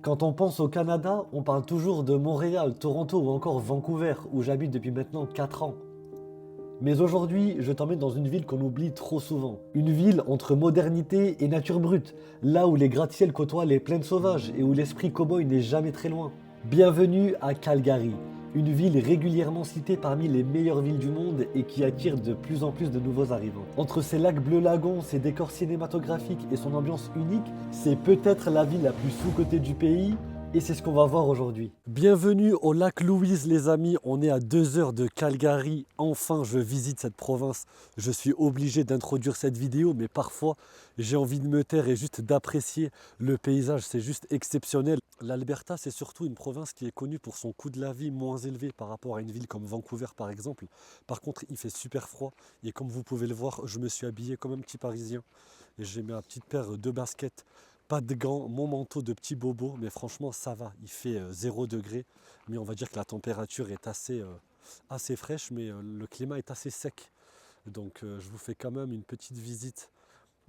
Quand on pense au Canada, on parle toujours de Montréal, Toronto ou encore Vancouver, où j'habite depuis maintenant 4 ans. Mais aujourd'hui, je t'emmène dans une ville qu'on oublie trop souvent. Une ville entre modernité et nature brute, là où les gratte-ciels côtoient les plaines sauvages et où l'esprit cow-boy n'est jamais très loin. Bienvenue à Calgary, une ville régulièrement citée parmi les meilleures villes du monde et qui attire de plus en plus de nouveaux arrivants. Entre ses lacs bleu lagon, ses décors cinématographiques et son ambiance unique, c'est peut-être la ville la plus sous-cotée du pays. Et c'est ce qu'on va voir aujourd'hui. Bienvenue au lac Louise les amis, on est à 2 heures de Calgary. Enfin je visite cette province. Je suis obligé d'introduire cette vidéo, mais parfois j'ai envie de me taire et juste d'apprécier le paysage, c'est juste exceptionnel. L'Alberta, c'est surtout une province qui est connue pour son coût de la vie moins élevé par rapport à une ville comme Vancouver par exemple. Par contre il fait super froid et comme vous pouvez le voir, je me suis habillé comme un petit Parisien. Et j'ai mis ma petite paire de baskets, pas de gants, mon manteau de petit bobo, mais franchement ça va, il fait 0 degré, mais on va dire que la température est assez fraîche, mais le climat est assez sec. Donc je vous fais quand même une petite visite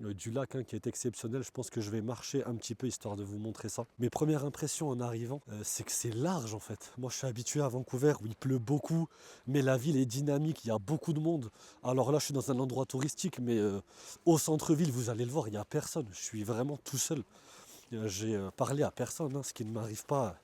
du lac qui est exceptionnel. Je pense que je vais marcher un petit peu histoire de vous montrer ça. Mes premières impressions en arrivant, c'est que c'est large en fait. Moi je suis habitué à Vancouver où il pleut beaucoup, mais la ville est dynamique, il y a beaucoup de monde. Alors là je suis dans un endroit touristique, mais au centre-ville, vous allez le voir, il n'y a personne. Je suis vraiment tout seul. J'ai parlé à personne, ce qui ne m'arrive pas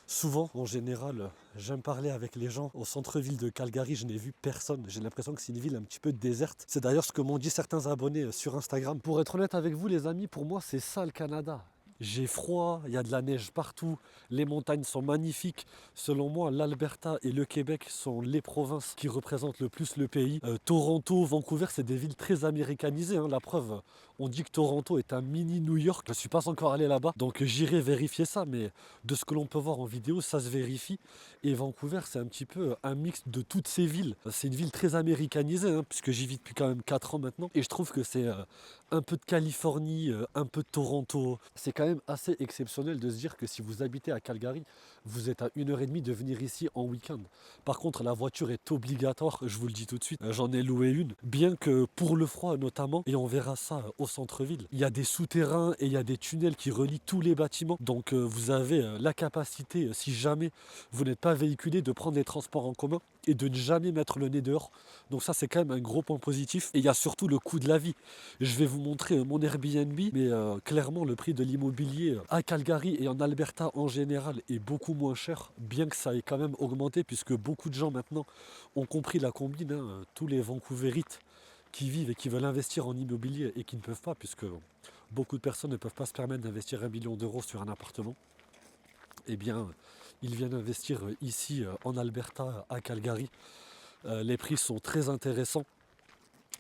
souvent. En général, j'aime parler avec les gens. Au centre-ville de Calgary, je n'ai vu personne. J'ai l'impression que c'est une ville un petit peu déserte. C'est d'ailleurs ce que m'ont dit certains abonnés sur Instagram. Pour être honnête avec vous les amis, pour moi c'est ça le Canada. J'ai froid, il y a de la neige partout, les montagnes sont magnifiques. Selon moi, l'Alberta et le Québec sont les provinces qui représentent le plus le pays. Toronto, Vancouver, c'est des villes très américanisées. La preuve, on dit que Toronto est un mini New York. Je ne suis pas encore allé là-bas, donc j'irai vérifier ça. Mais de ce que l'on peut voir en vidéo, ça se vérifie. Et Vancouver, c'est un petit peu un mix de toutes ces villes. C'est une ville très américanisée, puisque j'y vis depuis quand même 4 ans maintenant. Et je trouve que c'est un peu de Californie, un peu de Toronto. C'est quand même assez exceptionnel de se dire que si vous habitez à Calgary, vous êtes à 1 h 30 de venir ici en week-end. Par contre, la voiture est obligatoire, je vous le dis tout de suite. J'en ai loué une, bien que pour le froid notamment, et on verra ça au centre-ville. Il y a des souterrains et il y a des tunnels qui relient tous les bâtiments. Donc vous avez la capacité, si jamais vous n'êtes pas véhiculé, de prendre des transports en commun et de ne jamais mettre le nez dehors. Donc ça c'est quand même un gros point positif. Et il y a surtout le coût de la vie. Je vais vous montrer mon Airbnb, mais clairement le prix de l'immobilier à Calgary et en Alberta en général est beaucoup moins cher, bien que ça ait quand même augmenté puisque beaucoup de gens maintenant ont compris la combine, tous les Vancouverites qui vivent et qui veulent investir en immobilier et qui ne peuvent pas, puisque beaucoup de personnes ne peuvent pas se permettre d'investir 1 million d'euros sur un appartement, eh bien ils viennent investir ici en Alberta, à Calgary. Les prix sont très intéressants.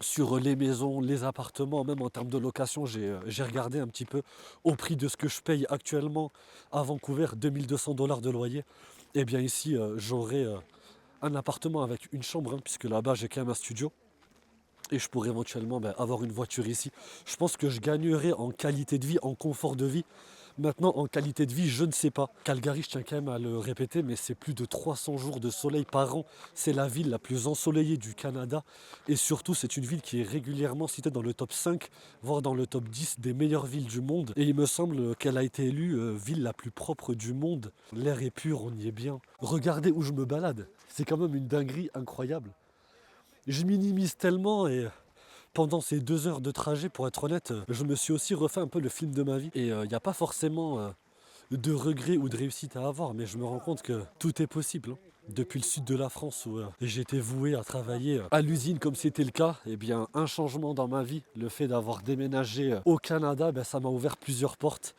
Sur les maisons, les appartements, même en termes de location, j'ai regardé un petit peu au prix de ce que je paye actuellement à Vancouver, 2200 $ de loyer. Et bien ici, j'aurai un appartement avec une chambre, puisque là-bas j'ai quand même un studio. Et je pourrais éventuellement avoir une voiture ici. Je pense que je gagnerai en qualité de vie, en confort de vie. Maintenant, en qualité de vie, je ne sais pas. Calgary, je tiens quand même à le répéter, mais c'est plus de 300 jours de soleil par an. C'est la ville la plus ensoleillée du Canada. Et surtout, c'est une ville qui est régulièrement citée dans le top 5, voire dans le top 10 des meilleures villes du monde. Et il me semble qu'elle a été élue ville la plus propre du monde. L'air est pur, on y est bien. Regardez où je me balade. C'est quand même une dinguerie incroyable. Je minimise tellement et pendant ces 2 heures de trajet, pour être honnête, je me suis aussi refait un peu le film de ma vie. Et il n'y a pas forcément de regrets ou de réussite à avoir, mais je me rends compte que tout est possible. Depuis le sud de la France où j'étais voué à travailler à l'usine comme c'était le cas, eh bien un changement dans ma vie, le fait d'avoir déménagé au Canada, ça m'a ouvert plusieurs portes.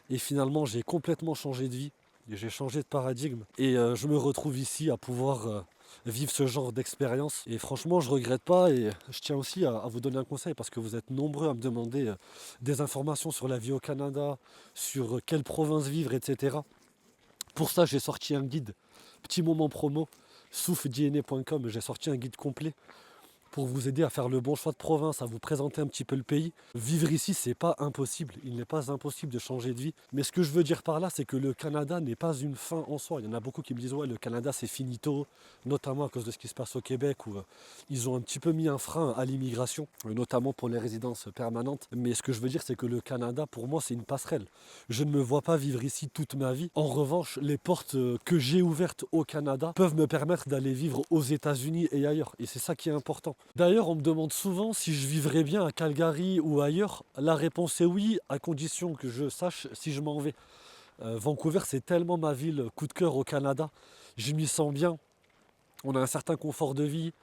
Et finalement j'ai complètement changé de vie, j'ai changé de paradigme. Et je me retrouve ici à pouvoir vivre ce genre d'expérience. Et franchement, je regrette pas. Et je tiens aussi à vous donner un conseil parce que vous êtes nombreux à me demander des informations sur la vie au Canada, sur quelle province vivre, etc. Pour ça, j'ai sorti un guide, petit moment promo, souffdna.com, j'ai sorti un guide complet pour vous aider à faire le bon choix de province, à vous présenter un petit peu le pays. Vivre ici, c'est pas impossible. Il n'est pas impossible de changer de vie. Mais ce que je veux dire par là, c'est que le Canada n'est pas une fin en soi. Il y en a beaucoup qui me disent ouais, le Canada c'est finito, notamment à cause de ce qui se passe au Québec où ils ont un petit peu mis un frein à l'immigration, notamment pour les résidences permanentes. Mais ce que je veux dire, c'est que le Canada, pour moi, c'est une passerelle. Je ne me vois pas vivre ici toute ma vie. En revanche, les portes que j'ai ouvertes au Canada peuvent me permettre d'aller vivre aux États-Unis et ailleurs. Et c'est ça qui est important. D'ailleurs, on me demande souvent si je vivrais bien à Calgary ou ailleurs. La réponse est oui, à condition que je sache si je m'en vais. Vancouver, c'est tellement ma ville coup de cœur au Canada. Je m'y sens bien. On a un certain confort de vie.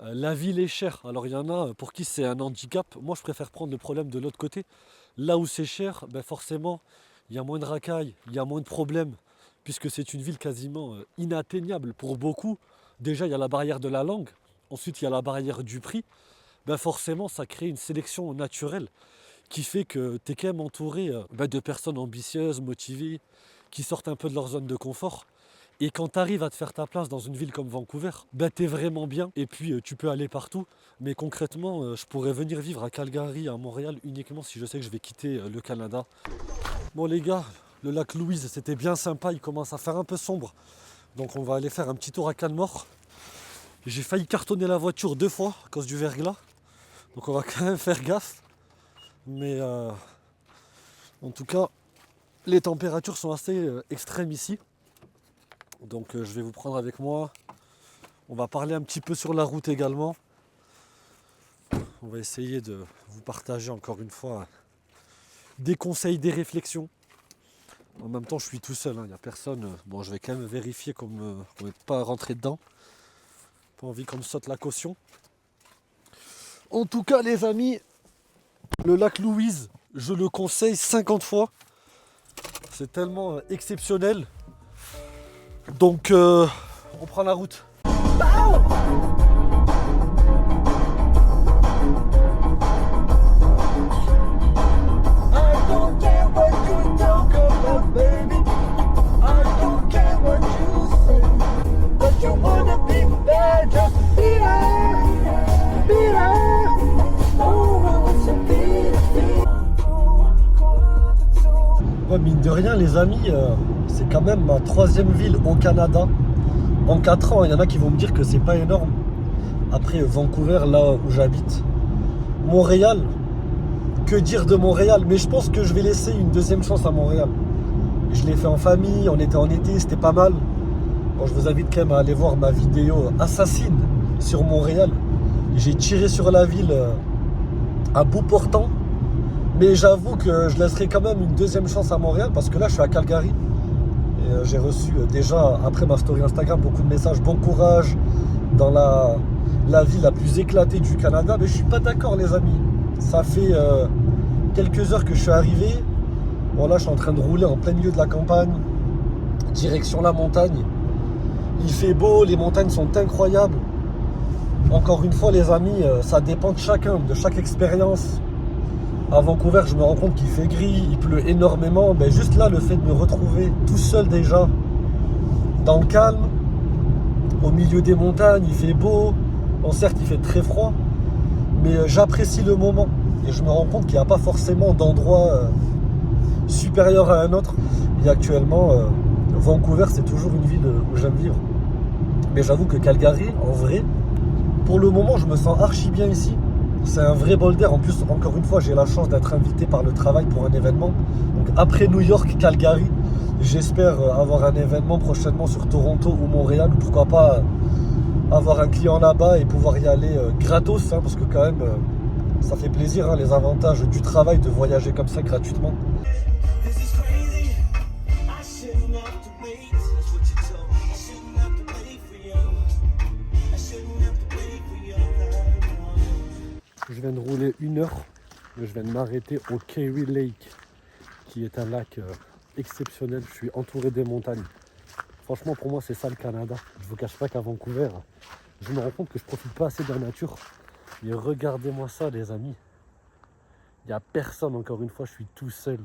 La ville est chère. Alors il y en a pour qui c'est un handicap. Moi, je préfère prendre le problème de l'autre côté. Là où c'est cher, ben forcément, il y a moins de racailles, il y a moins de problèmes, puisque c'est une ville quasiment inatteignable pour beaucoup. Déjà, il y a la barrière de la langue. Ensuite, il y a la barrière du prix. Ben forcément, ça crée une sélection naturelle qui fait que tu es quand même entouré de personnes ambitieuses, motivées, qui sortent un peu de leur zone de confort. Et quand tu arrives à te faire ta place dans une ville comme Vancouver, ben tu es vraiment bien. Et puis tu peux aller partout. Mais concrètement, je pourrais venir vivre à Calgary, à Montréal, uniquement si je sais que je vais quitter le Canada. Bon les gars, le lac Louise, c'était bien sympa. Il commence à faire un peu sombre. Donc on va aller faire un petit tour à Canmore. J'ai failli cartonner la voiture 2 fois à cause du verglas. Donc on va quand même faire gaffe. Mais en tout cas, les températures sont assez extrêmes ici. Donc je vais vous prendre avec moi. On va parler un petit peu sur la route également. On va essayer de vous partager encore une fois des conseils, des réflexions. En même temps, je suis tout seul, il n'y a personne. Bon, je vais quand même vérifier qu'on n'est pas rentré dedans. Pas envie qu'on me saute la caution. En tout cas, les amis, le lac Louise, je le conseille 50 fois. C'est tellement exceptionnel. Donc, on prend la route. Ouais, mine de rien, les amis, c'est quand même ma 3e ville au Canada. En 4 ans, il y en a qui vont me dire que c'est pas énorme. Après Vancouver, là où j'habite. Montréal, que dire de Montréal? Mais je pense que je vais laisser une 2e chance à Montréal. Je l'ai fait en famille, on était en été, c'était pas mal. Bon, je vous invite quand même à aller voir ma vidéo assassine sur Montréal. J'ai tiré sur la ville à bout portant. Mais j'avoue que je laisserai quand même une 2e chance à Montréal parce que là je suis à Calgary. Et j'ai reçu déjà après ma story Instagram beaucoup de messages bon courage dans la ville la plus éclatée du Canada. Mais je suis pas d'accord les amis. Ça fait quelques heures que je suis arrivé. Bon là je suis en train de rouler en plein milieu de la campagne. Direction la montagne. Il fait beau, les montagnes sont incroyables. Encore une fois les amis, ça dépend de chacun, de chaque expérience. À Vancouver, je me rends compte qu'il fait gris, il pleut énormément. Mais juste là, le fait de me retrouver tout seul déjà, dans le calme, au milieu des montagnes, il fait beau. Bon, certes, il fait très froid, mais j'apprécie le moment. Et je me rends compte qu'il n'y a pas forcément d'endroit supérieur à un autre. Et actuellement, Vancouver, c'est toujours une ville où j'aime vivre. Mais j'avoue que Calgary, en vrai, pour le moment, je me sens archi bien ici. C'est un vrai bol d'air. En plus, encore une fois, j'ai la chance d'être invité par le travail pour un événement. Donc après New York, Calgary, j'espère avoir un événement prochainement sur Toronto ou Montréal. Ou pourquoi pas avoir un client là-bas et pouvoir y aller gratos. Parce que quand même, ça fait plaisir, les avantages du travail de voyager comme ça gratuitement. Je viens de rouler 1 heure, je viens de m'arrêter au Kerry Lake, qui est un lac exceptionnel. Je suis entouré des montagnes. Franchement, pour moi, c'est ça le Canada. Je ne vous cache pas qu'à Vancouver, je me rends compte que je profite pas assez de la nature. Mais regardez-moi ça, les amis. Il n'y a personne, encore une fois, je suis tout seul.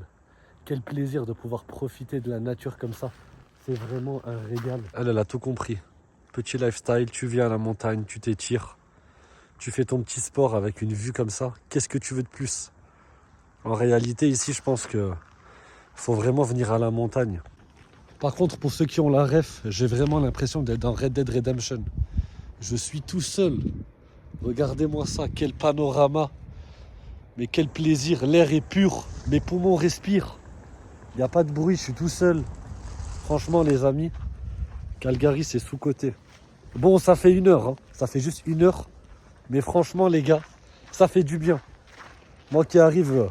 Quel plaisir de pouvoir profiter de la nature comme ça. C'est vraiment un régal. Elle a tout compris. Petit lifestyle, tu viens à la montagne, tu t'étires. Tu fais ton petit sport avec une vue comme ça. Qu'est-ce que tu veux de plus? En réalité, ici, je pense que faut vraiment venir à la montagne. Par contre, pour ceux qui ont la ref, j'ai vraiment l'impression d'être dans Red Dead Redemption. Je suis tout seul. Regardez-moi ça, quel panorama. Mais quel plaisir, l'air est pur, mes poumons respirent. Il n'y a pas de bruit, je suis tout seul. Franchement, les amis, Calgary, c'est sous-coté. Bon, ça fait 1 heure, hein. Ça fait juste 1 heure. Mais franchement, les gars, ça fait du bien. Moi qui arrive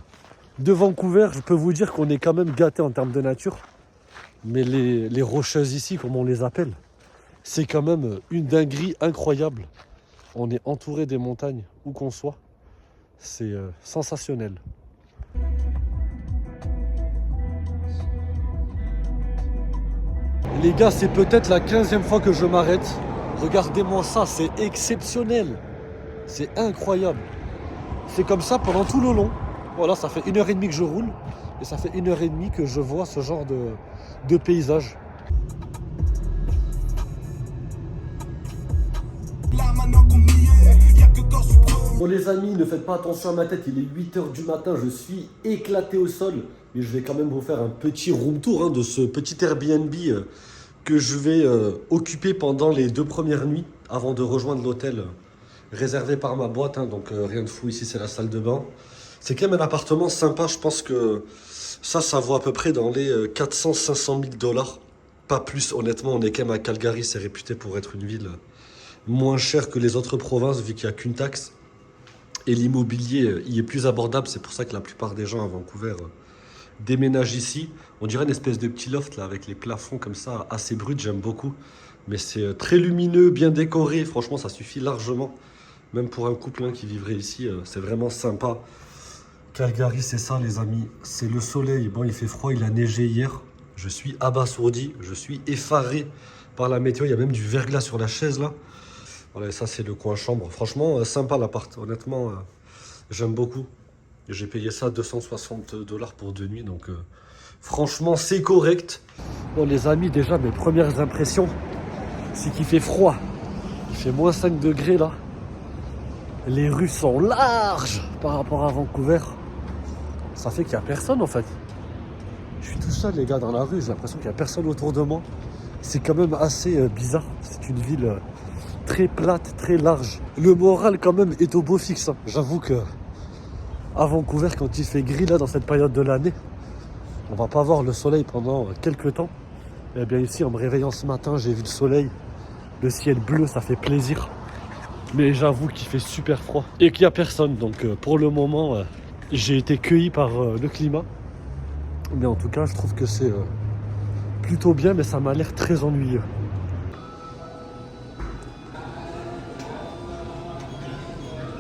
de Vancouver, je peux vous dire qu'on est quand même gâté en termes de nature. Mais les rocheuses ici, comme on les appelle, c'est quand même une dinguerie incroyable. On est entouré des montagnes, où qu'on soit. C'est sensationnel. Les gars, c'est peut-être la 15e fois que je m'arrête. Regardez-moi ça, c'est exceptionnel. C'est incroyable. C'est comme ça pendant tout le long. Voilà, ça fait 1h30 que je roule. Et ça fait 1h30 que je vois ce genre de paysage. Bon les amis, ne faites pas attention à ma tête, il est 8h du matin, je suis éclaté au sol. Mais je vais quand même vous faire un petit room tour de ce petit Airbnb que je vais occuper pendant les 2 premières nuits avant de rejoindre l'hôtel réservé par ma boîte. Donc rien de fou, ici c'est la salle de bain. C'est quand même un appartement sympa, je pense que ça vaut à peu près dans les 400-500 000 dollars. Pas plus, honnêtement, on est quand même à Calgary, c'est réputé pour être une ville moins chère que les autres provinces vu qu'il n'y a qu'une taxe. Et l'immobilier y est plus abordable, c'est pour ça que la plupart des gens à Vancouver déménagent ici. On dirait une espèce de petit loft là, avec les plafonds comme ça, assez bruts, j'aime beaucoup. Mais c'est très lumineux, bien décoré, franchement ça suffit largement. Même pour un couple qui vivrait ici, c'est vraiment sympa. Calgary, c'est ça les amis, c'est le soleil. Bon, il fait froid, il a neigé hier. Je suis abasourdi, je suis effaré par la météo. Il y a même du verglas sur la chaise là. Voilà, ça c'est le coin chambre. Franchement, sympa l'appart. Honnêtement, j'aime beaucoup. J'ai payé ça 260 dollars pour 2 nuits, donc franchement c'est correct. Bon les amis, déjà mes premières impressions, c'est qu'il fait froid. Il fait moins 5 degrés là. Les rues sont larges par rapport à Vancouver. Ça fait qu'il n'y a personne en fait. Je suis tout seul les gars dans la rue, j'ai l'impression qu'il n'y a personne autour de moi. C'est quand même assez bizarre. C'est une ville très plate, très large. Le moral quand même est au beau fixe. J'avoue que à Vancouver, quand il fait gris là dans cette période de l'année, on va pas voir le soleil pendant quelques temps. Et bien ici, en me réveillant ce matin, j'ai vu le soleil, le ciel bleu, ça fait plaisir. Mais j'avoue qu'il fait super froid et qu'il n'y a personne. Donc pour le moment, j'ai été cueilli par le climat. Mais en tout cas, je trouve que c'est plutôt bien, mais ça m'a l'air très ennuyeux.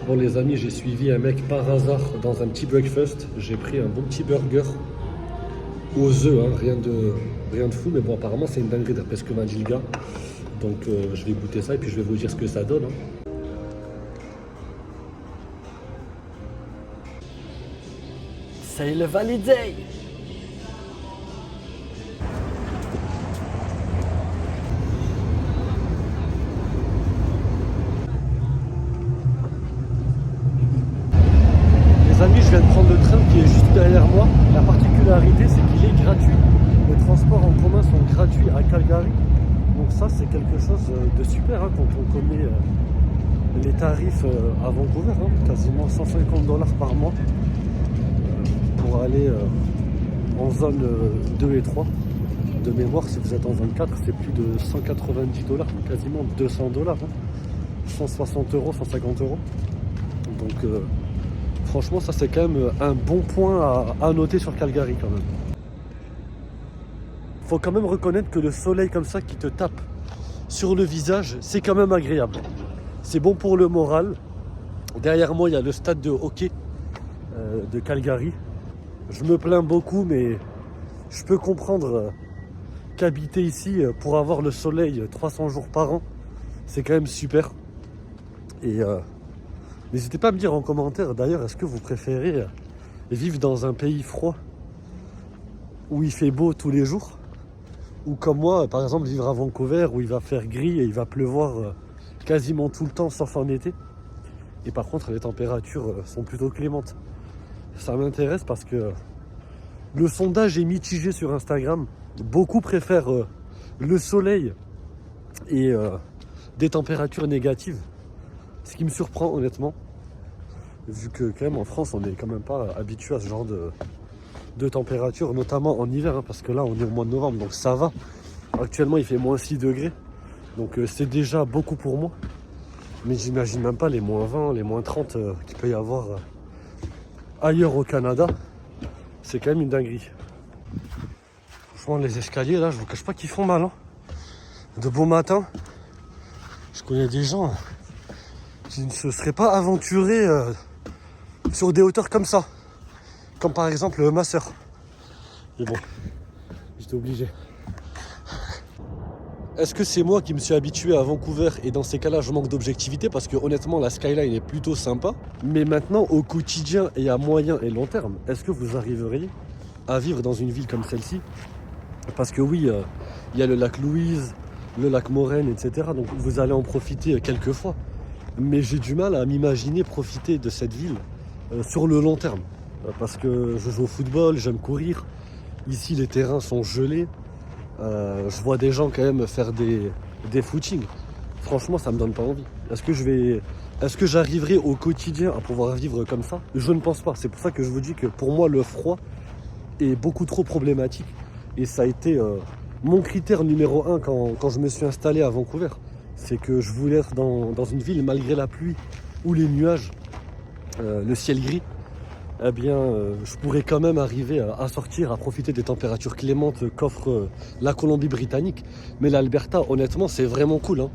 Bon les amis, j'ai suivi un mec par hasard dans un petit breakfast. J'ai pris un bon petit burger aux œufs, rien de fou. Mais bon, apparemment c'est une dinguerie d'après ce que m'a dit le gars. Donc je vais goûter ça et puis je vais vous dire ce que ça donne. C'est le validé. Les amis, je viens de prendre le train qui est juste derrière moi. La particularité, c'est qu'il est gratuit. Les transports en commun sont gratuits à Calgary. Donc ça, c'est quelque chose de super quand on connaît les tarifs à Vancouver. Quasiment 150 dollars par mois pour aller en zone 2 et 3. De mémoire, si vous êtes en zone 4, c'est plus de 190 dollars, quasiment 200 dollars. 160 euros, 150 euros. Donc franchement, ça c'est quand même un bon point à noter sur Calgary quand même. Faut quand même reconnaître que le soleil comme ça qui te tape sur le visage, c'est quand même agréable. C'est bon pour le moral. Derrière moi, il y a le stade de hockey de Calgary. Je me plains beaucoup, mais je peux comprendre qu'habiter ici pour avoir le soleil 300 jours par an, c'est quand même super. Et n'hésitez pas à me dire en commentaire d'ailleurs, est-ce que vous préférez vivre dans un pays froid où il fait beau tous les jours, ou comme moi, par exemple, vivre à Vancouver où il va faire gris et il va pleuvoir quasiment tout le temps sauf en été. Et par contre, les températures sont plutôt clémentes. Ça m'intéresse parce que le sondage est mitigé sur Instagram. Beaucoup préfèrent le soleil et des températures négatives. Ce qui me surprend honnêtement. Vu que quand même en France, on n'est quand même pas habitué à ce genre de température, notamment en hiver, hein, parce que là, on est au mois de novembre, donc ça va. Actuellement, il fait moins 6 degrés. Donc c'est déjà beaucoup pour moi. Mais j'imagine même pas les moins 20, les moins 30 qu'il peut y avoir ailleurs au Canada. C'est quand même une dinguerie. Franchement, les escaliers là, je vous cache pas qu'ils font mal. Hein. De beau matin, je connais des gens qui ne se seraient pas aventurés sur des hauteurs comme ça. Comme par exemple ma soeur. Mais bon, j'étais obligé. Est-ce que c'est moi qui me suis habitué à Vancouver et dans ces cas-là je manque d'objectivité parce que honnêtement la skyline est plutôt sympa. Mais maintenant au quotidien et à moyen et long terme, est-ce que vous arriveriez à vivre dans une ville comme celle-ci? Parce que oui, il y a le lac Louise, le lac Moraine, etc. Donc vous allez en profiter quelques fois. Mais j'ai du mal à m'imaginer profiter de cette ville sur le long terme. Parce que je joue au football, j'aime courir. Ici les terrains sont gelés. Je vois des gens quand même faire des footings. Franchement, ça me donne pas envie. Est-ce que j'arriverai au quotidien à pouvoir vivre comme ça? Je ne pense pas. C'est pour ça que je vous dis que pour moi, le froid est beaucoup trop problématique. Et ça a été mon critère numéro 1 quand je me suis installé à Vancouver. C'est que je voulais être dans une ville malgré la pluie ou les nuages, le ciel gris. Eh bien, je pourrais quand même arriver à sortir, à profiter des températures clémentes qu'offre la Colombie-Britannique. Mais l'Alberta, honnêtement, c'est vraiment cool. Hein.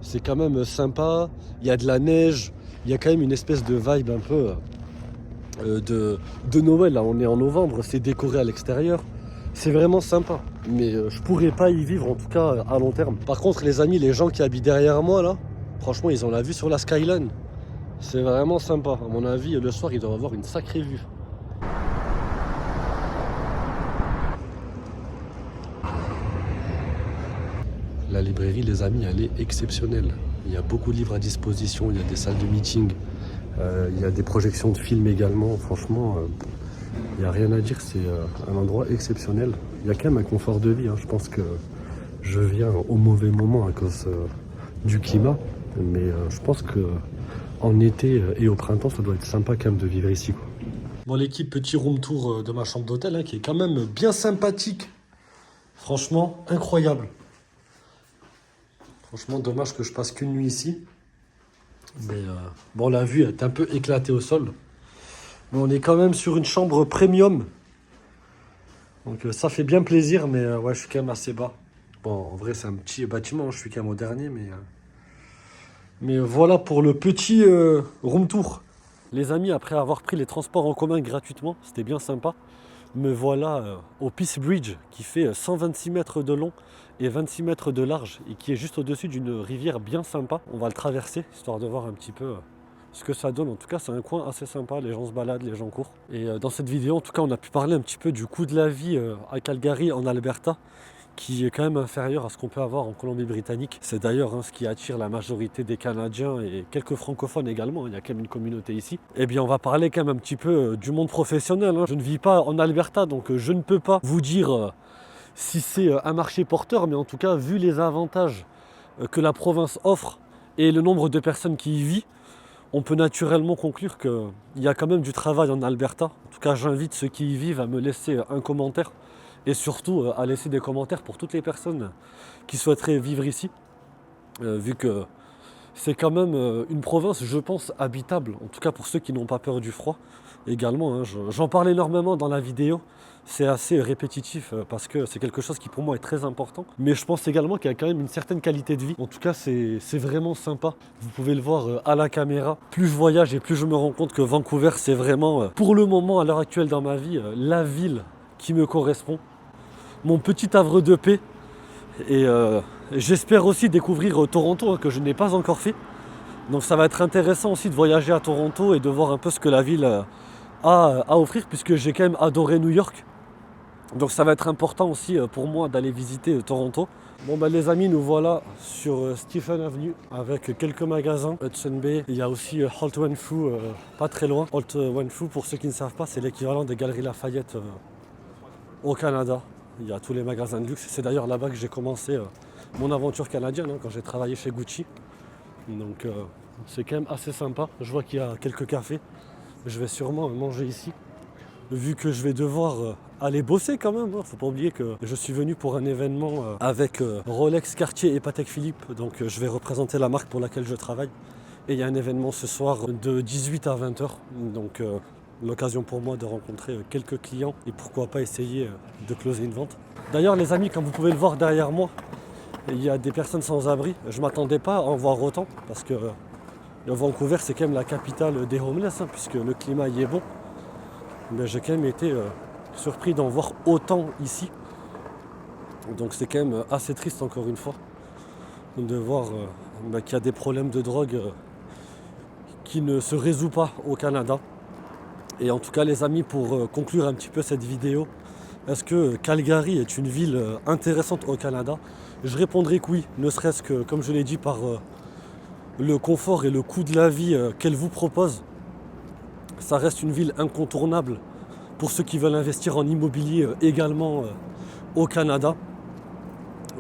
C'est quand même sympa, il y a de la neige, il y a quand même une espèce de vibe un peu de Noël. Là, on est en novembre, c'est décoré à l'extérieur. C'est vraiment sympa, mais je pourrais pas y vivre, en tout cas à long terme. Par contre, les amis, les gens qui habitent derrière moi, là, franchement, ils ont la vue sur la skyline. C'est vraiment sympa. À mon avis, le soir, ils doivent avoir une sacrée vue. La librairie, les amis, elle est exceptionnelle. Il y a beaucoup de livres à disposition, il y a des salles de meeting, il y a des projections de films également. Franchement, il n'y a rien à dire, c'est un endroit exceptionnel. Il y a quand même un confort de vie. Hein. Je pense que je viens au mauvais moment à cause du climat, mais je pense que en été et au printemps, ça doit être sympa quand même de vivre ici, quoi. Bon, l'équipe, petit room tour de ma chambre d'hôtel, hein, qui est quand même bien sympathique. Franchement, incroyable. Franchement, dommage que je passe qu'une nuit ici. Mais bon, la vue est un peu éclatée au sol. Mais on est quand même sur une chambre premium. Donc ça fait bien plaisir, mais ouais, je suis quand même assez bas. Bon, en vrai, c'est un petit bâtiment, je suis quand même au dernier, mais voilà pour le petit room tour. Les amis, après avoir pris les transports en commun gratuitement, c'était bien sympa. Me voilà au Peace Bridge qui fait 126 mètres de long et 26 mètres de large et qui est juste au-dessus d'une rivière bien sympa. On va le traverser histoire de voir un petit peu ce que ça donne. En tout cas, c'est un coin assez sympa. Les gens se baladent, les gens courent. Et dans cette vidéo, en tout cas, on a pu parler un petit peu du coût de la vie à Calgary, en Alberta, qui est quand même inférieur à ce qu'on peut avoir en Colombie-Britannique. C'est d'ailleurs ce qui attire la majorité des Canadiens et quelques francophones également. Il y a quand même une communauté ici. Eh bien, on va parler quand même un petit peu du monde professionnel. Je ne vis pas en Alberta, donc je ne peux pas vous dire si c'est un marché porteur, mais en tout cas, vu les avantages que la province offre et le nombre de personnes qui y vivent, on peut naturellement conclure qu'il y a quand même du travail en Alberta. En tout cas, j'invite ceux qui y vivent à me laisser un commentaire et surtout à laisser des commentaires pour toutes les personnes qui souhaiteraient vivre ici, vu que c'est quand même une province, je pense, habitable, en tout cas pour ceux qui n'ont pas peur du froid également. Hein, j'en parle énormément dans la vidéo, c'est assez répétitif parce que c'est quelque chose qui pour moi est très important, mais je pense également qu'il y a quand même une certaine qualité de vie. En tout cas, c'est vraiment sympa, vous pouvez le voir à la caméra. Plus je voyage et plus je me rends compte que Vancouver, c'est vraiment, pour le moment, à l'heure actuelle dans ma vie, la ville qui me correspond, mon petit havre de paix. Et j'espère aussi découvrir Toronto, que je n'ai pas encore fait. Donc ça va être intéressant aussi de voyager à Toronto et de voir un peu ce que la ville a à offrir, puisque j'ai quand même adoré New York. Donc ça va être important aussi pour moi d'aller visiter Toronto. Bon bah les amis, nous voilà sur Stephen Avenue avec quelques magasins, Hudson Bay. Il y a aussi Holt Renfrew pas très loin. Holt Renfrew, pour ceux qui ne savent pas, c'est l'équivalent des Galeries Lafayette au Canada. Il y a tous les magasins de luxe. C'est d'ailleurs là-bas que j'ai commencé mon aventure canadienne, hein, quand j'ai travaillé chez Gucci. Donc c'est quand même assez sympa. Je vois qu'il y a quelques cafés. Je vais sûrement manger ici, vu que je vais devoir aller bosser quand même. Faut pas oublier que je suis venu pour un événement avec Rolex, Cartier et Patek Philippe. Donc je vais représenter la marque pour laquelle je travaille. Et il y a un événement ce soir de 18 à 20 h. Donc l'occasion pour moi de rencontrer quelques clients et pourquoi pas essayer de closer une vente. D'ailleurs les amis, comme vous pouvez le voir derrière moi, il y a des personnes sans abri. Je ne m'attendais pas à en voir autant parce que Vancouver c'est quand même la capitale des homeless, hein, puisque le climat y est bon. Mais j'ai quand même été surpris d'en voir autant ici. Donc c'est quand même assez triste encore une fois de voir qu'il y a des problèmes de drogue qui ne se résout pas au Canada. Et en tout cas les amis, pour conclure un petit peu cette vidéo, est-ce que Calgary est une ville intéressante au Canada? Je répondrai que oui, ne serait-ce que, comme je l'ai dit, par le confort et le coût de la vie qu'elle vous propose. Ça reste une ville incontournable pour ceux qui veulent investir en immobilier également au Canada.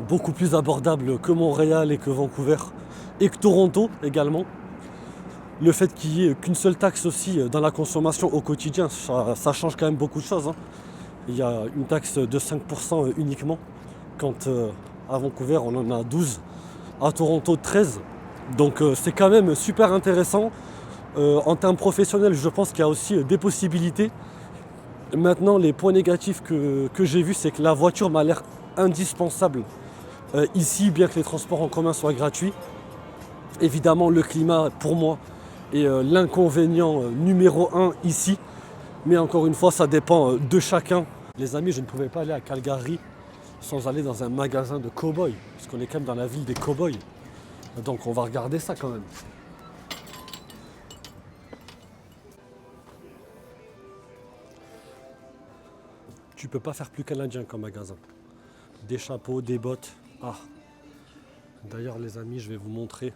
Beaucoup plus abordable que Montréal et que Vancouver et que Toronto également. Le fait qu'il n'y ait qu'une seule taxe aussi dans la consommation au quotidien, ça change quand même beaucoup de choses, hein. Il y a une taxe de 5% uniquement, quand à Vancouver on en a 12, à Toronto 13. Donc c'est quand même super intéressant. En termes professionnels, je pense qu'il y a aussi des possibilités. Maintenant, les points négatifs que j'ai vus, c'est que la voiture m'a l'air indispensable ici, bien que les transports en commun soient gratuits. Évidemment, le climat, pour moi, est l'inconvénient numéro 1 ici. Mais encore une fois, ça dépend de chacun. Les amis, je ne pouvais pas aller à Calgary sans aller dans un magasin de cow-boys, parce qu'on est quand même dans la ville des cow-boys. Donc on va regarder ça quand même. Tu peux pas faire plus canadien comme magasin. Des chapeaux, des bottes. Ah. D'ailleurs les amis, je vais vous montrer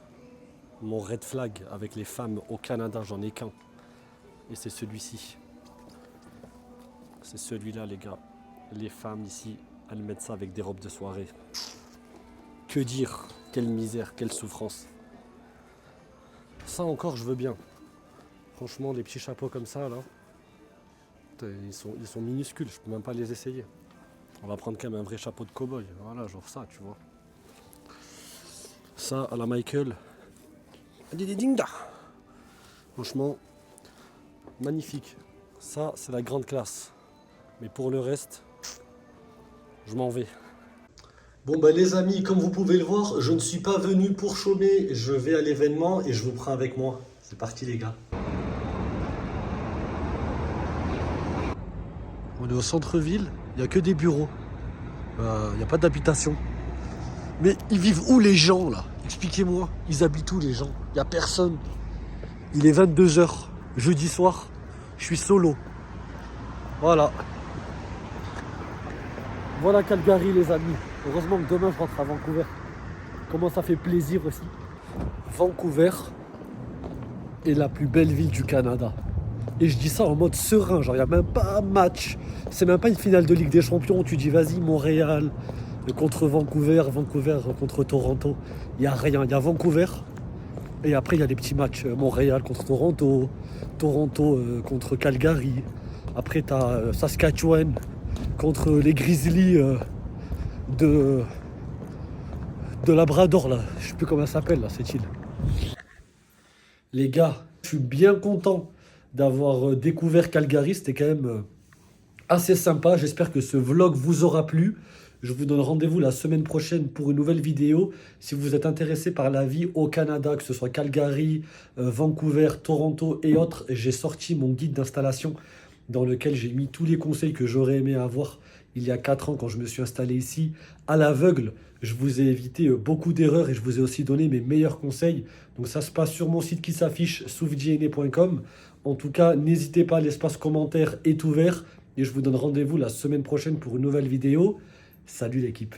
mon red flag avec les femmes au Canada, j'en ai qu'un. Et c'est celui-ci. C'est celui-là les gars. Les femmes ici, elles mettent ça avec des robes de soirée. Que dire? Quelle misère, quelle souffrance. Ça encore je veux bien. Franchement, des petits chapeaux comme ça là, ils sont minuscules, je peux même pas les essayer. On va prendre quand même un vrai chapeau de cow-boy. Voilà, genre ça, tu vois. Ça à la Michael. Franchement, magnifique. Ça, c'est la grande classe. Mais pour le reste, je m'en vais. Bon bah les amis, comme vous pouvez le voir, je ne suis pas venu pour chômer. Je vais à l'événement et je vous prends avec moi. C'est parti les gars. On est au centre-ville, il n'y a que des bureaux. Il n'y a pas d'habitation. Mais ils vivent où les gens là? Expliquez-moi, ils habitent où les gens? Il n'y a personne. Il est 22 h, jeudi soir, je suis solo. Voilà. Voilà Calgary les amis. Heureusement que demain je rentre à Vancouver. Comment ça fait plaisir aussi. Vancouver est la plus belle ville du Canada. Et je dis ça en mode serein, genre il n'y a même pas un match. C'est même pas une finale de Ligue des Champions où tu dis vas-y Montréal contre Vancouver, Vancouver contre Toronto. Il n'y a rien, il y a Vancouver. Et après il y a des petits matchs, Montréal contre Toronto, Toronto contre Calgary. Après tu as Saskatchewan contre les Grizzlies de Labrador là. Je sais plus comment ça s'appelle là cette île. Les gars, je suis bien content d'avoir découvert Calgary, c'était quand même assez sympa. J'espère que ce vlog vous aura plu. Je vous donne rendez-vous la semaine prochaine pour une nouvelle vidéo. Si vous êtes intéressé par la vie au Canada, que ce soit Calgary, Vancouver, Toronto et autres, j'ai sorti mon guide d'installation dans lequel j'ai mis tous les conseils que j'aurais aimé avoir il y a 4 ans quand je me suis installé ici à l'aveugle. Je vous ai évité beaucoup d'erreurs et je vous ai aussi donné mes meilleurs conseils. Donc ça se passe sur mon site qui s'affiche soufdjn.com. En tout cas, n'hésitez pas, l'espace commentaire est ouvert. et je vous donne rendez-vous la semaine prochaine pour une nouvelle vidéo. Salut l'équipe.